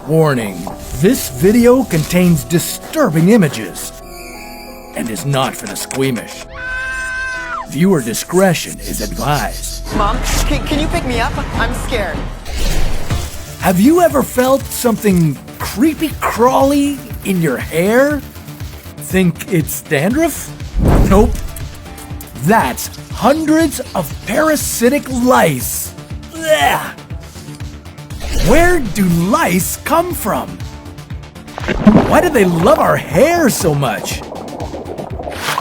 Warning, this video contains disturbing images and is not for the squeamish. Viewer discretion is advised. Mom, can you pick me up? I'm scared. Have you ever felt something creepy crawly in your hair? Think it's dandruff? Nope. That's hundreds of parasitic lice. Blech. Where do lice come from? Why do they love our hair so much?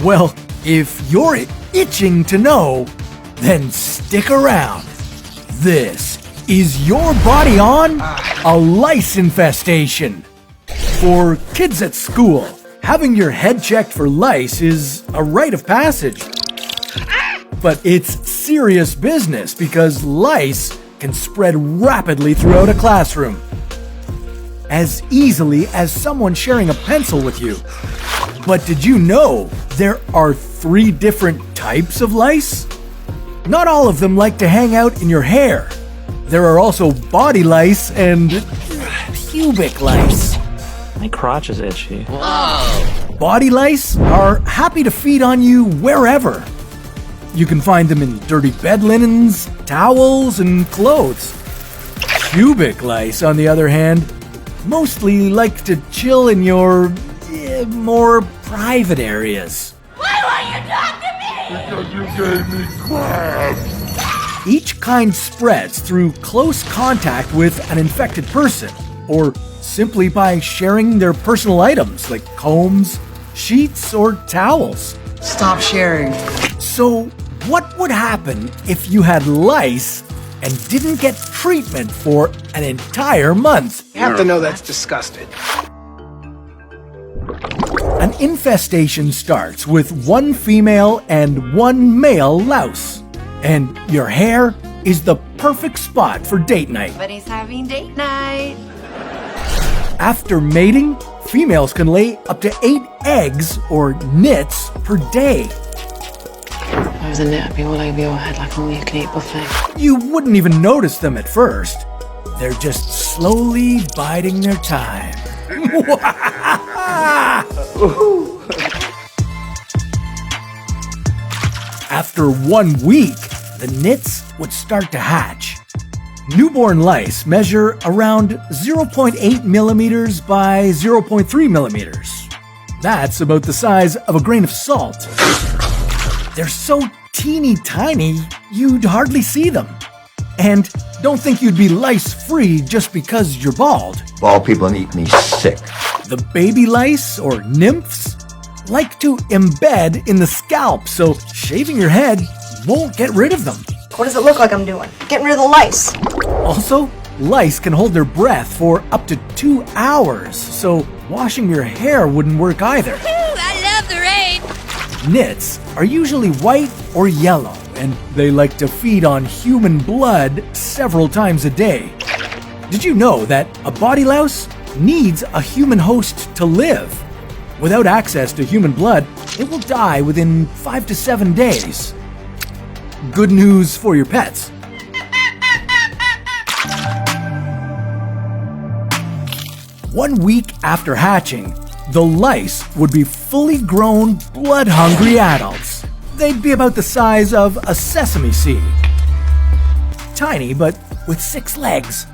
Well, if you're itching to know, then stick around. This is Your Body On a Lice Infestation. For kids at school, having your head checked for lice is a rite of passage. But it's serious business because lice can spread rapidly throughout a classroom. As easily as someone sharing a pencil with you. But did you know there are 3 different types of lice? Not all of them like to hang out in your hair. There are also body lice and pubic lice. My crotch is itchy. Whoa! Body lice are happy to feed on you wherever. You can find them in dirty bed linens, towels, and clothes. Pubic lice, on the other hand, mostly like to chill in your more private areas. Why won't you talk to me? Because you gave me crabs. Each kind spreads through close contact with an infected person, or simply by sharing their personal items like combs, sheets, or towels. Stop sharing. So, what would happen if you had lice and didn't get treatment for an entire month? You have to know that's disgusting. An infestation starts with 1 female and 1 male louse. And your hair is the perfect spot for date night. But he's having date night. After mating, females can lay up to 8 eggs or nits per day. I was a nit, I'd be all over your head like an all-you-can-eat buffet. You wouldn't even notice them at first. They're just slowly biding their time. After 1 week, the nits would start to hatch. Newborn lice measure around 0.8 millimeters by 0.3 millimeters. That's about the size of a grain of salt. They're so teeny tiny, you'd hardly see them. And don't think you'd be lice-free just because you're bald. Bald people make me sick. The baby lice, or nymphs, like to embed in the scalp, so shaving your head won't get rid of them. What does it look like I'm doing? Getting rid of the lice. Also, lice can hold their breath for up to 2 hours, so washing your hair wouldn't work either. I love the rain. Nits are usually white or yellow, and they like to feed on human blood several times a day. Did you know that a body louse needs a human host to live? Without access to human blood, it will die within 5 to 7 days. Good news for your pets. One week after hatching, the lice would be fully grown, blood-hungry adults. They'd be about the size of a sesame seed. Tiny, but with 6 legs.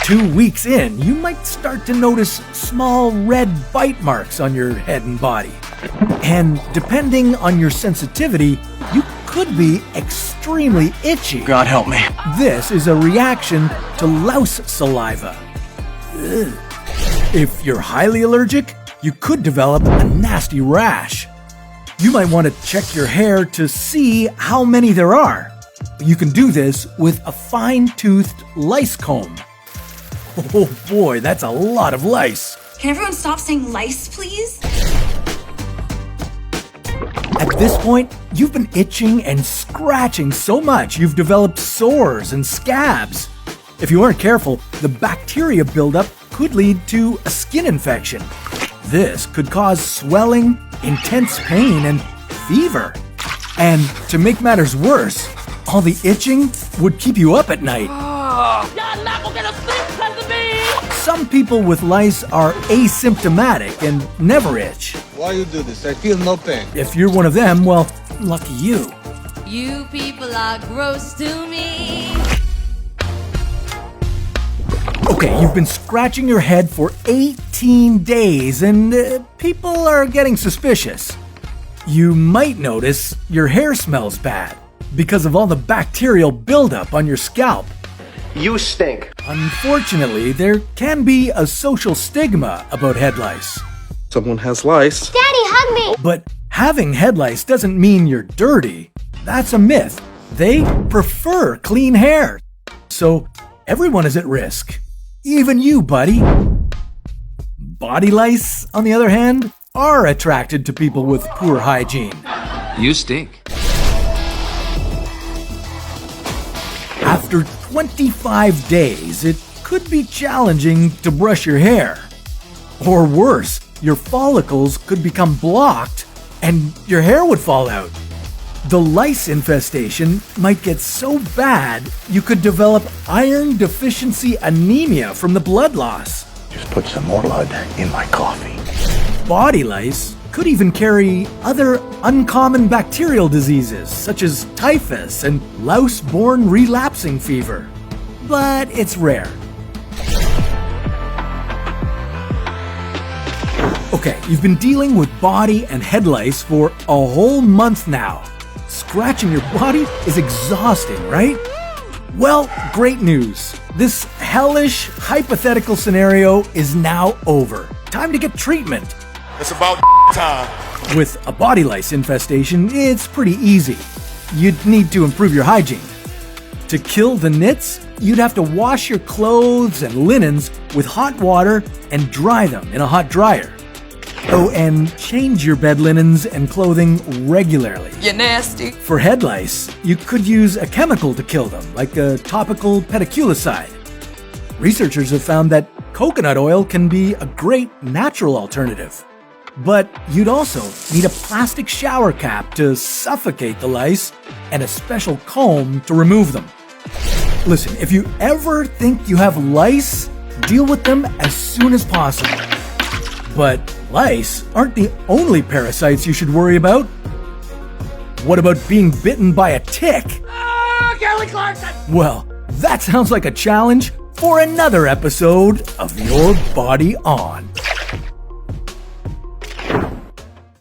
2 weeks in, you might start to notice small red bite marks on your head and body. And depending on your sensitivity, you could be extremely itchy. God help me. This is a reaction to louse saliva. Ugh. If you're highly allergic, you could develop a nasty rash. You might want to check your hair to see how many there are. You can do this with a fine-toothed lice comb. Oh boy, that's a lot of lice. Can everyone stop saying lice, please? At this point, you've been itching and scratching so much you've developed sores and scabs. If you aren't careful, the bacteria buildup could lead to a skin infection. This could cause swelling, intense pain, and fever. And to make matters worse, all the itching would keep you up at night. Y'all not gonna get a sleep because of me. Some people with lice are asymptomatic and never itch. Why you do this? I feel no pain. If you're one of them, well, lucky you. You people are gross to me. Okay, you've been scratching your head for 18 days and people are getting suspicious. You might notice your hair smells bad because of all the bacterial buildup on your scalp. You stink. Unfortunately, there can be a social stigma about head lice. Someone has lice. Daddy, hug me! But having head lice doesn't mean you're dirty. That's a myth. They prefer clean hair. So everyone is at risk. Even you, buddy. Body lice, on the other hand, are attracted to people with poor hygiene. You stink. After 25 days, it could be challenging to brush your hair. Or worse, your follicles could become blocked and your hair would fall out. The lice infestation might get so bad you could develop iron deficiency anemia from the blood loss. Just put some more blood in my coffee. Body lice could even carry other uncommon bacterial diseases such as typhus and louse-borne relapsing fever. But it's rare. Okay, you've been dealing with body and head lice for a whole month now. Scratching your body is exhausting, right? Well, great news. This hellish, hypothetical scenario is now over. Time to get treatment. It's about time. With a body lice infestation, it's pretty easy. You'd need to improve your hygiene. To kill the nits, you'd have to wash your clothes and linens with hot water and dry them in a hot dryer. Oh, and change your bed linens and clothing regularly. You're nasty. For head lice, you could use a chemical to kill them, like a topical pediculicide. Researchers have found that coconut oil can be a great natural alternative. But you'd also need a plastic shower cap to suffocate the lice and a special comb to remove them. Listen, if you ever think you have lice, deal with them as soon as possible. But lice aren't the only parasites you should worry about. What about being bitten by a tick? Kelly Clarkson! Well, that sounds like a challenge for another episode of Your Body On.